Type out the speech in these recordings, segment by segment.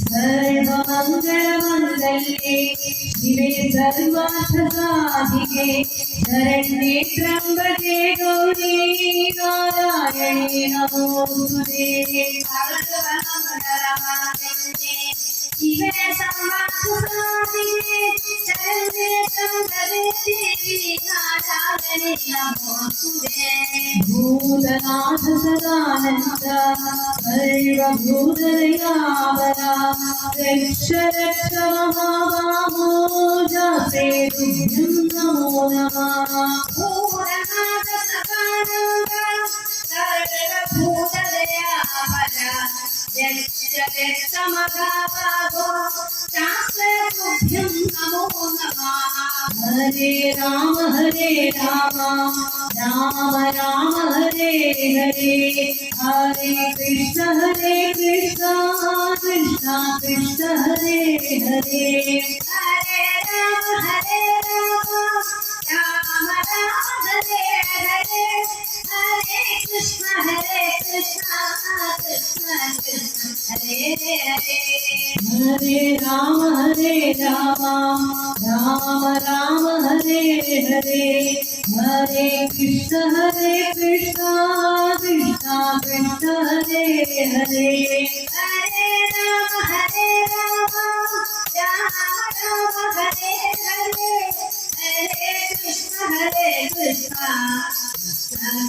सर्वमङ्गलमङ्गल्ये शिवे सर्वार्थसाधिके शरण्ये त्र्यम्बके गौरी नारायणे नमोस्तुते। शिवे सर्वार्थसाधिके शरण्ये त्र्यम्बके देवी नारायणे नमोस्तुते। भूतनाथ सदानन्द सर्वभूतदयावरा रक्ष रक्ष महाबाहो जाते तुभ्यं नमो नमः। भूतनाथ सदानन्द सर्वभूतदयावरा रक्ष रक्ष महाबाहो जाते तुभ्यं नमो नमः। हरे राम राम राम हरे हरे हरे कृष्ण कृष्ण कृष्ण हरे हरे हरे राम राम राम हरे हरे हरे कृष्ण कृष्ण हरे हरे हरे राम राम राम हरे हरे हरे कृष्ण कृष्ण कृष्ण हरे हरे हरे राम राम राम हरे हरे हरे कृष्ण कृष्ण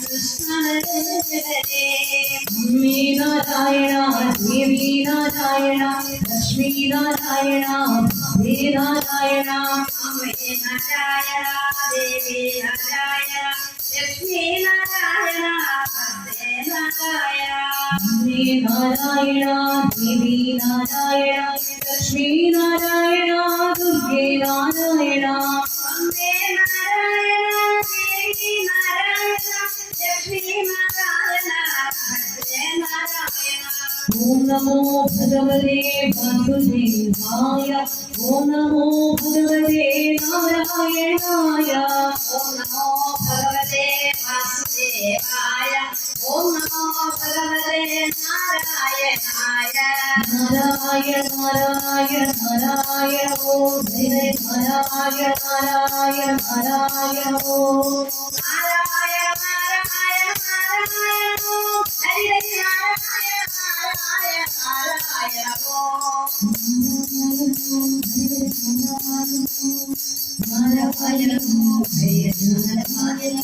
कृष्ण हरे हरे। अम्मे नारायण देवी नारायण लक्ष्मी नारायण हे नारायण। अम्मे नारायण देवी नारायण लक्ष्मी नारायण हे नारायण। अम्मे नारायण देवी नारायण लक्ष्मी नारायण दुर्गे नारायण। अम्मे नारायण देवी नारायण लक्ष्मी नारायण हे नारायण। ओम नमो भगवते वासुदेवाय ओम नमो भगवते नारायणाय ओम नमो भगवते वासुदेवाय ओम नमो भगवते नारायणाय। नारायण नारायण नारायण ओम हरे नारायण नारायण नारायण ओम नारायण नारायण नारायण ओम हरे नारायण नारायण नारायण ओम नारायण हरे नारायण